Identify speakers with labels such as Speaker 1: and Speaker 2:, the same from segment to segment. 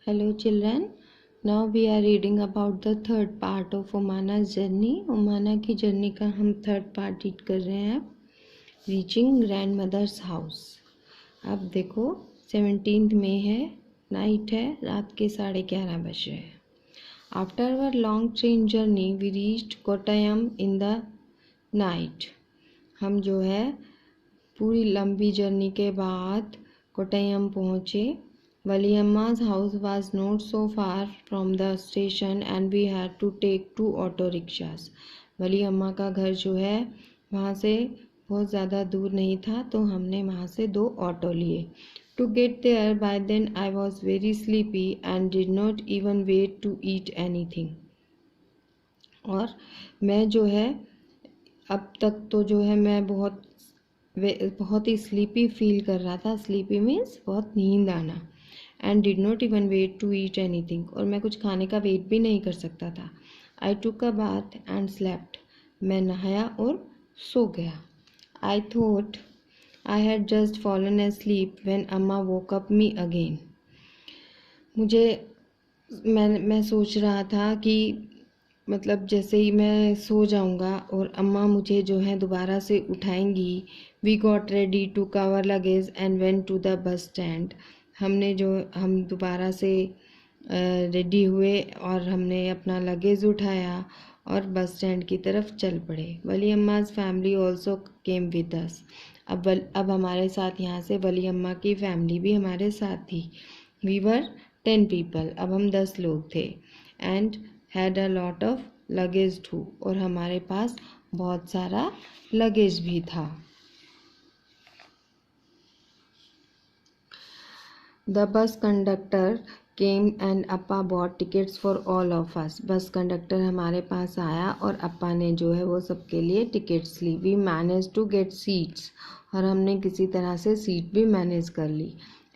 Speaker 1: Hello children, now we are reading about the third part of Umana's journey. उमाना की journey का हम third part read कर रहे हैं. Reaching grandmother's house. अब देखो 17 मई है, नाइट है, रात के 11:30 बज रहे हैं. After our long train journey we reached Kottayam in the night. हम जो है पूरी लंबी जर्नी के बाद कोट्टयम पहुँचे. Valiamma's house was not so far from the station and we had to take 2 auto rickshaws. वलीअम्मा का घर जो है वहाँ से बहुत ज़्यादा दूर नहीं था, तो हमने वहाँ से 2 ऑटो लिए. To get there by then I was very sleepy and did not even wait to eat anything. और मैं जो है अब तक तो जो है मैं बहुत ही स्लीपी फील कर रहा था. स्लीपी मीन्स बहुत नींद आना. And did not even wait to eat anything, और मैं कुछ खाने का वेट भी नहीं कर सकता था. आई टुक अ बाथ एंड स्लेप्ट. मैं नहाया और सो गया. I thought I had just fallen asleep when अम्मा वोक अप मी अगेन. मैं सोच रहा था कि मतलब जैसे ही मैं सो जाऊंगा और अम्मा मुझे जो है दोबारा से उठाएंगी. We got ready to cover luggage and went to the bus stand. हम दोबारा से रेडी हुए और हमने अपना लगेज उठाया और बस स्टैंड की तरफ चल पड़े. Valliamma's family also came with us. अब हमारे साथ यहाँ से वलीअम्मा की फैमिली भी हमारे साथ थी. We were 10 people. अब हम 10 लोग थे. And had a lot of luggage too, और हमारे पास बहुत सारा लगेज भी था. The bus conductor came and Appa bought tickets for all of us. Bus conductor हमारे पास आया और अप्पा ने जो है वो सबके लिए टिकट्स ली. We managed to get seats, और हमने किसी तरह से सीट भी मैनेज कर ली.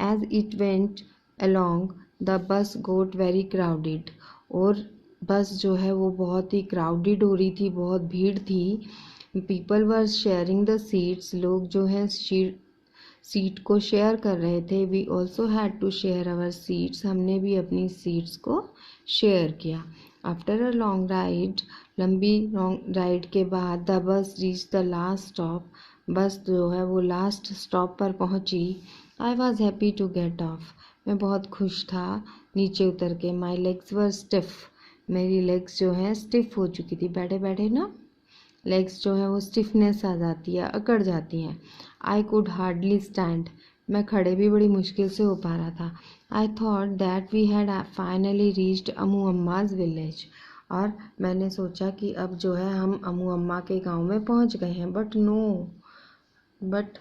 Speaker 1: As it went along, the bus got very crowded. और बस जो है वो बहुत ही क्राउडेड हो रही थी, बहुत भीड़ थी. People were sharing the seats. लोग जो है सीट को शेयर कर रहे थे. We also had to share our seats. हमने भी अपनी सीट्स को शेयर किया. आफ्टर अ लॉन्ग राइड, लंबी लॉन्ग राइड के बाद the bus reach the last stop. बस जो है वो लास्ट स्टॉप पर पहुंची. I was happy to get off. मैं बहुत खुश था नीचे उतर के. My legs were stiff. मेरी लेग्स जो है स्टिफ हो चुकी थी. बैठे बैठे ना लेग्स जो है वो स्टिफनेस आ जाती है, अकड़ जाती हैं. I could hardly stand. मैं खड़े भी बड़ी मुश्किल से हो पा रहा था. I thought that we had finally reached अमू अम्माज विलेज. और मैंने सोचा कि अब जो है हम अमू अम्मा के गांव में पहुंच गए हैं. बट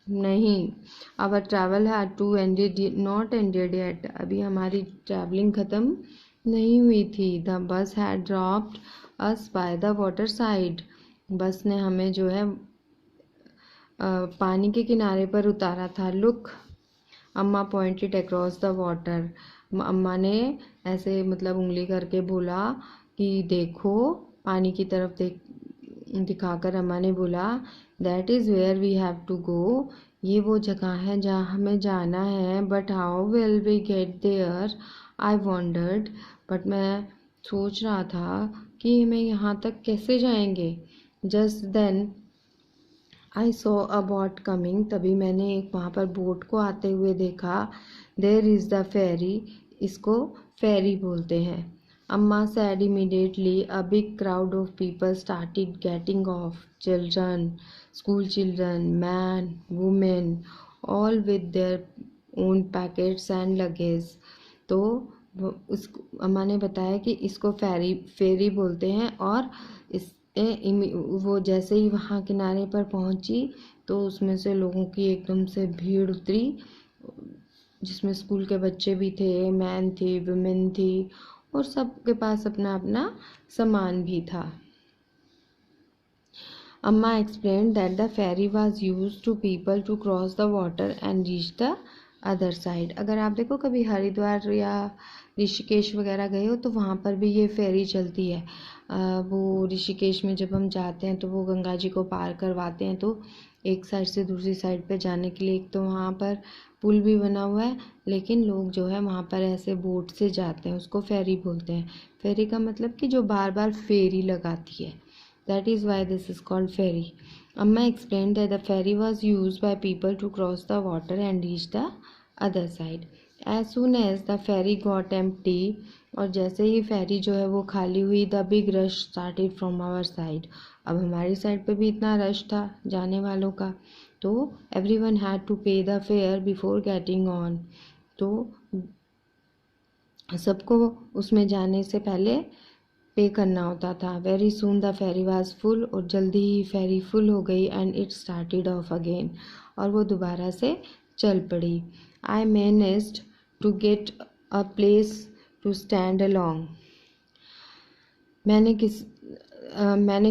Speaker 1: नहीं, our travel had to ended not ended yet. अभी हमारी ट्रैवलिंग ख़त्म नहीं हुई थी. The bus had dropped us by the water side. Bus ने हमें जो है पानी के किनारे पर उतारा था. लुक, अम्मा पॉइंटेड अक्रॉस द वाटर. अम्मा ने ऐसे मतलब उंगली करके बोला कि देखो, पानी की तरफ दिखाकर अम्मा ने बोला, that is where we have to go. ये वो जगह है जहाँ हमें जाना है. But how will we get there, I wondered. But मैं सोच रहा था कि हमें यहाँ तक कैसे जाएंगे. Just then I saw a boat coming. तभी मैंने एक वहाँ पर बोट को आते हुए देखा. There is the fairy. इसको फेरी बोलते हैं. अम्मा said immediately. A big crowd of people started getting off. Children, school children, men, women, all with their own packets and luggage. तो उस अम्मा ने बताया कि इसको फेरी बोलते हैं. और वो जैसे ही वहाँ किनारे पर पहुँची तो उसमें से लोगों की एकदम से भीड़ उतरी, जिसमें स्कूल के बच्चे भी थे, मैन थी, वुमेन थी, और सबके पास अपना अपना सामान भी था. Amma explained that the ferry was used to people to cross the water and reach the other side. अगर आप देखो कभी हरिद्वार या ऋषिकेश वगैरह गए हो तो वहाँ पर भी ये फेरी चलती है. वो ऋषिकेश में जब हम जाते हैं तो वो गंगा जी को पार करवाते हैं, तो एक साइड से दूसरी साइड पे जाने के लिए। एक तो वहाँ पर पुल भी बना हुआ है, लेकिन लोग जो है वहाँ पर ऐसे बोट से जाते हैं, उसको फेरी बोलते हैं। फेरी का मतलब कि जो बार बार फेरी लगाती है, that is why this is called ferry. Amma explained that the ferry was used by people to cross the water and reach the other side. As soon as the ferry got empty, और जैसे ही फेरी जो है वो खाली हुई, the big rush started from our side. अब हमारी side पे भी इतना रश था जाने वालों का, तो एवरी वन हैड टू पे the fair before getting on. तो सबको उसमें जाने से पहले पे करना होता था। Very soon the ferry was full, और जल्दी ही फेरी फुल हो गई and it started off again, और वो दोबारा से चल पड़ी। I managed to get a place to stand along. मैंने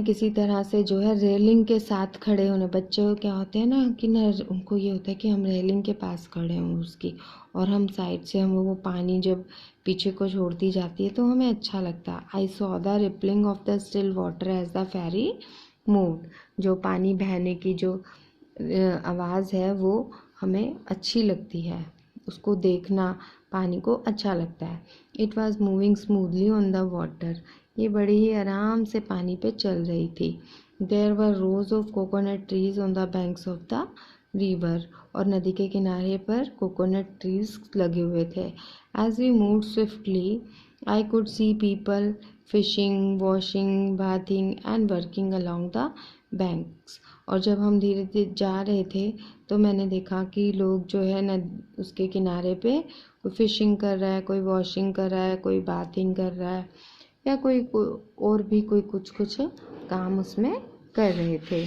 Speaker 1: किसी तरह से जो है रेलिंग के साथ खड़े होने, बच्चे क्या होते हैं ना कि ना उनको ये होता है कि हम रेलिंग के पास खड़े हों उसकी, और हम साइड से हम वो पानी जब पीछे को छोड़ती जाती है तो हमें अच्छा लगता है। I saw the rippling of the still water as the ferry moved. जो पानी बहने की जो आवाज़ है वो हमें अच्छी लगती है, उसको देखना पानी को अच्छा लगता है। It was moving smoothly on the water. ये बड़ी ही आराम से पानी पे चल रही थी। There were rows of coconut trees on the banks of the river. और नदी के किनारे पर कोकोनट ट्रीज लगे हुए थे। As we move swiftly I could see people fishing, washing, bathing and working along the banks. और जब हम धीरे धीरे जा रहे थे तो मैंने देखा कि लोग जो है न उसके किनारे पे कोई फिशिंग कर रहा है, कोई वॉशिंग कर रहा है, कोई बाथिंग कर रहा है, या कोई और भी कोई कुछ कुछ काम उसमें कर रहे थे।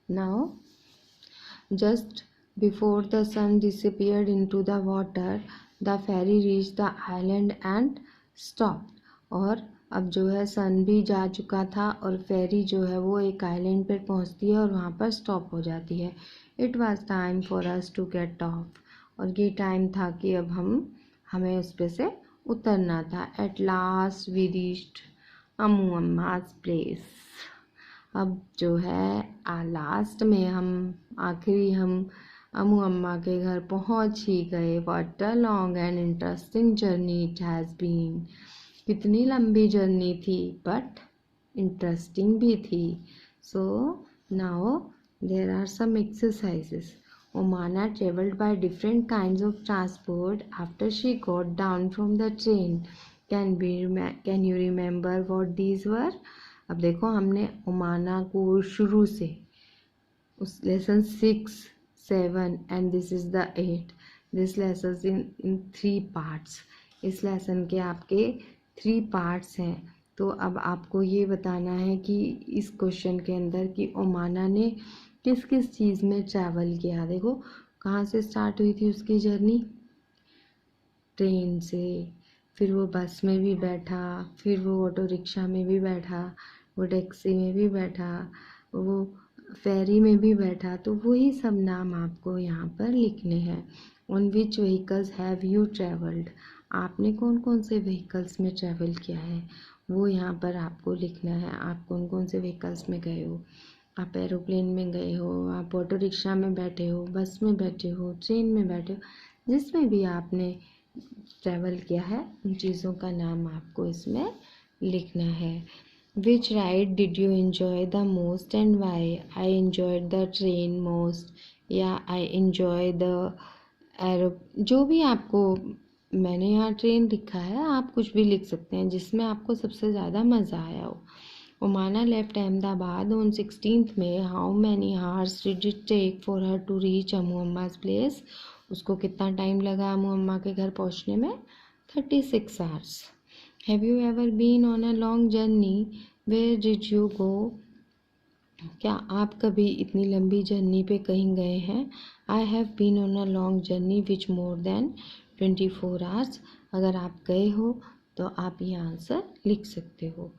Speaker 1: Now just before the sun disappeared into the water, the ferry reach the island and stop. और अब जो है सन भी जा चुका था और फेरी जो है वो एक आइलैंड पर पहुंचती है और वहाँ पर स्टॉप हो जाती है। It was time for us to get off. और ये टाइम था कि अब हमें उस पे से उतरना था। At last we reached Ammu Amma's place. अब जो है लास्ट में आखिरी हम अम्मू अम्मा के घर पहुंच ही गए। What a long and interesting journey it has been. कितनी लंबी जर्नी थी बट इंटरेस्टिंग भी थी। So now there are some exercises. Omana traveled by different kinds of transport after she got down from the train. Can you remember what these were? अब देखो हमने ओमाना को शुरू से उस lesson 6, 7 and this is the 8, this lesson in 3 parts. इस lesson के आपके 3 पार्ट्स हैं। तो अब आपको ये बताना है कि इस क्वेश्चन के अंदर कि ओमाना ने किस किस चीज़ में ट्रैवल किया। देखो कहाँ से स्टार्ट हुई थी उसकी जर्नी, ट्रेन से, फिर वो बस में भी बैठा, फिर वो ऑटो रिक्शा में भी बैठा, वो टैक्सी में भी बैठा, वो फेरी में भी बैठा। तो वही सब नाम आपको यहाँ पर लिखने हैं। On which vehicles have you travelled. आपने कौन कौन से व्हीकल्स में ट्रैवल किया है वो यहाँ पर आपको लिखना है। आप कौन कौन से व्हीकल्स में गए हो। आप एरोप्लेन में गए हो, आप ऑटो रिक्शा में बैठे हो, बस में बैठे हो, ट्रेन में बैठे हो, जिसमें भी आपने ट्रैवल किया है उन चीज़ों का नाम आपको इसमें लिखना है। Which ride did you enjoy the most and why. I enjoyed the train most, या आई एन्जॉय द जो भी आपको, मैंने यहाँ ट्रेन लिखा है, आप कुछ भी लिख सकते हैं जिसमें आपको सबसे ज़्यादा मज़ा आया हो। Omana left Ahmedabad on 16th May. How many hours did it take for her to reach Ammu Amma's place? उसको कितना टाइम लगा अम्मू अम्मा के घर पहुंचने में? 36 hours. Have you ever been on a long journey? Where did you go? क्या आप कभी इतनी लंबी जर्नी पे कहीं गए हैं? I have been on a long journey which more than 24 hours. अगर आप गए हो तो आप ये आंसर लिख सकते हो।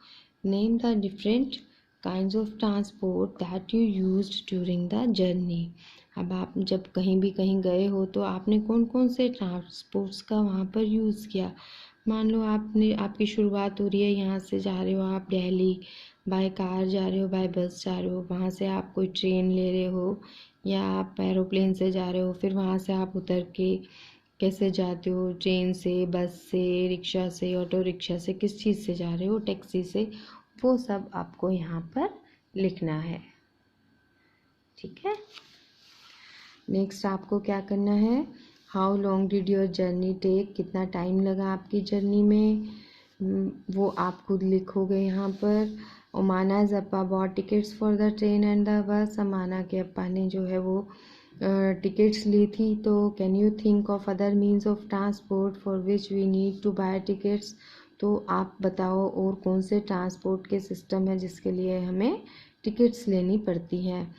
Speaker 1: Name the different kinds of transport that you used during the journey. अब आप जब कहीं भी कहीं गए हो तो आपने कौन कौन से ट्रांसपोर्ट्स का वहाँ पर यूज़ किया। मान लो आपकी शुरुआत हो रही है, यहाँ से जा रहे हो आप दिल्ली, बाय कार जा रहे हो, बाय बस जा रहे हो, वहाँ से आप कोई ट्रेन ले रहे हो या आप एरोप्लेन से जा रहे हो, फिर वहाँ से आप उतर के कैसे जाते हो, ट्रेन से, बस से, रिक्शा से, ऑटो रिक्शा से, किस चीज़ से जा रहे हो, टैक्सी से, वो सब आपको यहाँ पर लिखना है। ठीक है। नेक्स्ट आपको क्या करना है, how long did your journey take, कितना टाइम लगा आपकी जर्नी में, वो आप खुद लिखोगे यहाँ पर। Omana appa bought tickets for the train and the bus, Omana के अप्पा ने जो है वो टिकट्स ली थी। तो can you think of other means of transport for which we need to buy tickets, तो आप बताओ और कौन से ट्रांसपोर्ट के सिस्टम है जिसके लिए हमें टिकट्स लेनी पड़ती हैं।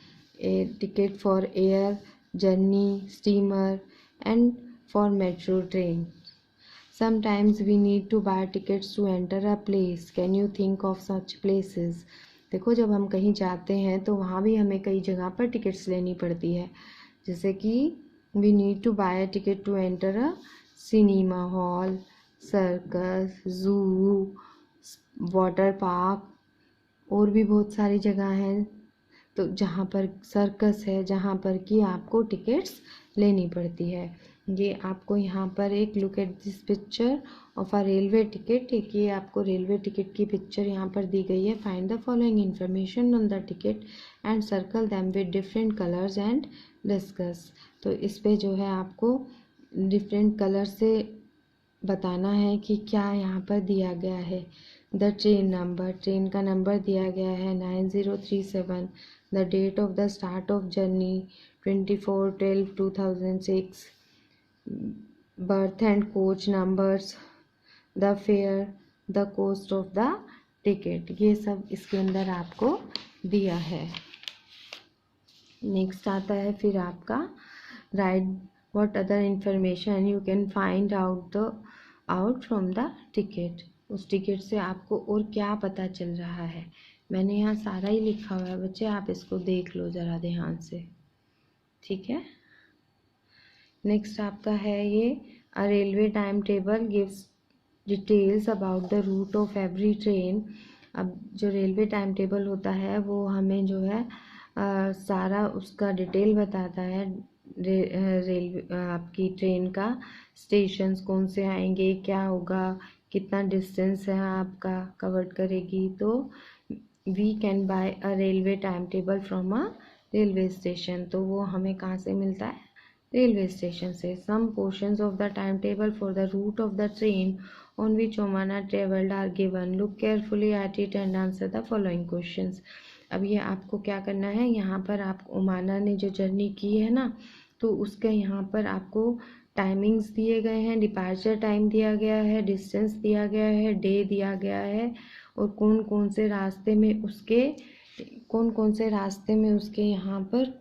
Speaker 1: Ticket for air, journey, steamer, and for metro train. Sometimes we need to buy tickets to enter a place. Can you think of such places? देखो, जब हम कहीं जाते हैं तो वहाँ भी हमें कई जगह पर टिकट्स लेनी पड़ती है, जैसे कि we need to buy a ticket to enter a cinema hall, circus, zoo, water park, और भी बहुत सारी जगह हैं तो जहाँ पर सर्कस है, जहाँ पर कि आपको टिकट्स लेनी पड़ती है। ये आपको यहाँ पर एक look at this picture of a railway ticket, एक ये आपको रेलवे टिकट की पिक्चर यहाँ पर दी गई है। Find the following information on the ticket and circle them with different colours and discuss. तो इस पे जो है आपको डिफरेंट कलर से बताना है कि क्या यहाँ पर दिया गया है। द ट्रेन नंबर, ट्रेन का नंबर दिया गया है 9037। The date of the start of journey 24/12/2006। Berth and coach numbers, the fare, the cost of the ticket, ये सब इसके अंदर आपको दिया है। नेक्स्ट आता है फिर आपका right what other information you can find out from the ticket. उस टिकट से आपको और क्या पता चल रहा है। मैंने यहाँ सारा ही लिखा हुआ है बच्चे, आप इसको देख लो ज़रा ध्यान से। ठीक है। नेक्स्ट आपका है ये a railway time table gives details about the route of every train. अब जो रेलवे टाइम टेबल होता है वो हमें जो है सारा उसका डिटेल बताता है। रेलवे आपकी ट्रेन का स्टेशंस कौन से आएंगे, क्या होगा, कितना डिस्टेंस है आपका कवर्ड करेगी। तो we can buy a railway time table from a railway station. तो वो हमें कहाँ से मिलता है, रेलवे स्टेशन से। Some portions of the time table for the route of the train on which Omana travelled are given. Look carefully at it and answer the following questions. अब ये आपको क्या करना है, यहाँ पर आप ओमाना ने जो जर्नी की है ना, तो उसके यहाँ पर आपको टाइमिंग्स दिए गए हैं, डिपार्चर टाइम दिया गया है, डिस्टेंस दिया गया है, डे दिया गया है, और कौन कौन से रास्ते में उसके यहाँ पर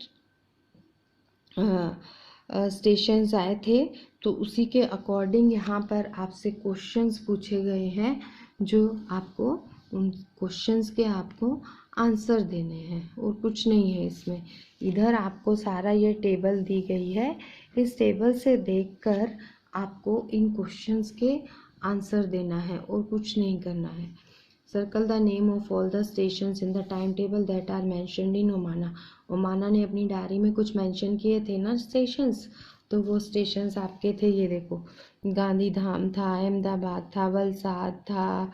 Speaker 1: स्टेशंस आए थे। तो उसी के अकॉर्डिंग यहाँ पर आपसे क्वेश्चंस पूछे गए हैं, जो आपको उन क्वेश्चंस के आपको आंसर देने हैं, और कुछ नहीं है इसमें। इधर आपको सारा ये टेबल दी गई है, इस टेबल से देखकर आपको इन क्वेश्चंस के आंसर देना है और कुछ नहीं करना है। Circle the name of all the stations in the time table that are mentioned in Omana. Omana ने अपनी डायरी में कुछ मेंशन किए थे ना स्टेशंस, तो वो स्टेशंस आपके थे, ये देखो, गांधीधाम था, अहमदाबाद था, वलसाड था,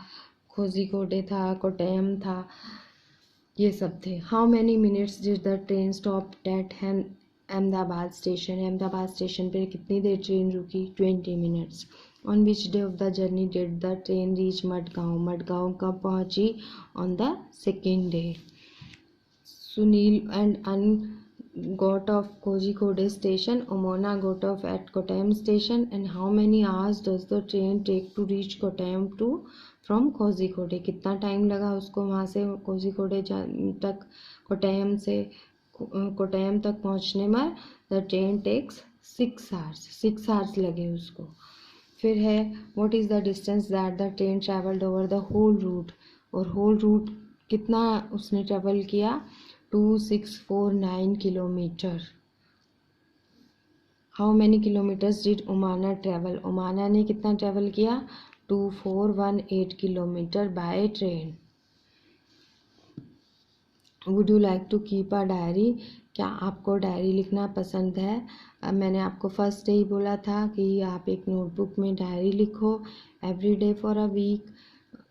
Speaker 1: कोझिकोड था, कोट्टयम था, ये सब थे। How many minutes did the train stop at Ahmedabad station. Ahmedabad station पर कितनी देर ट्रेन रुकी, 20 minutes. On which day of the journey did the train reach Madgaon. Madgaon कब पहुंची, on the second day. Sunil and अन got off Kozhikode station. Omona got off at Kottayam station. And how many hours does the train take to reach Kottayam to from Kozhikode? कितना time लगा उसको वहाँ से कोझिकोडे तक, कोट्टयम से कोट्टयम तक पहुँचने में। The train takes 6 hours, 6 hours लगे उसको। फिर है what is the distance that the train travelled over the whole route. और होल रूट कितना उसने ट्रैवल किया, 2649 kilometre. How many kilometres did Omana travel. Omana ने कितना ट्रैवल किया, 2418 kilometre by train. Would you like to keep a diary? क्या आपको diary लिखना पसंद है? मैंने आपको फर्स्ट डे ही बोला था कि आप एक नोटबुक में डायरी लिखो every day for a week,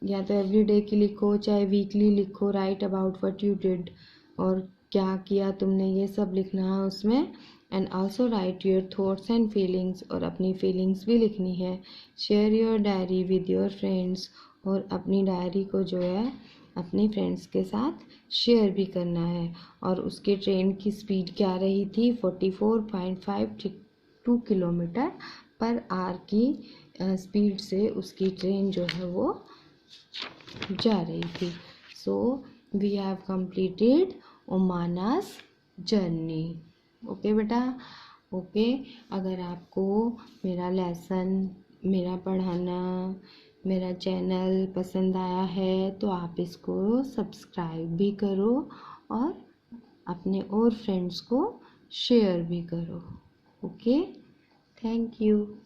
Speaker 1: या तो एवरी डे की लिखो चाहे वीकली लिखो। Write about what you did, और क्या किया तुमने, ये सब लिखना है उसमें। And also write your thoughts and feelings, और अपनी फीलिंग्स भी लिखनी है। Share your diary with your friends, और अपनी डायरी को जो है अपने फ्रेंड्स के साथ शेयर भी करना है। और उसके ट्रेन की स्पीड क्या रही थी? 44.52 किलोमीटर पर आवर की स्पीड से उसकी ट्रेन जो है वो जा रही थी। So we have completed Omana's journey. Okay बेटा, ओके। अगर आपको मेरा लेसन, मेरा पढ़ाना, मेरा चैनल पसंद आया है तो आप इसको सब्सक्राइब भी करो और अपने और फ्रेंड्स को शेयर भी करो। Okay, thank you.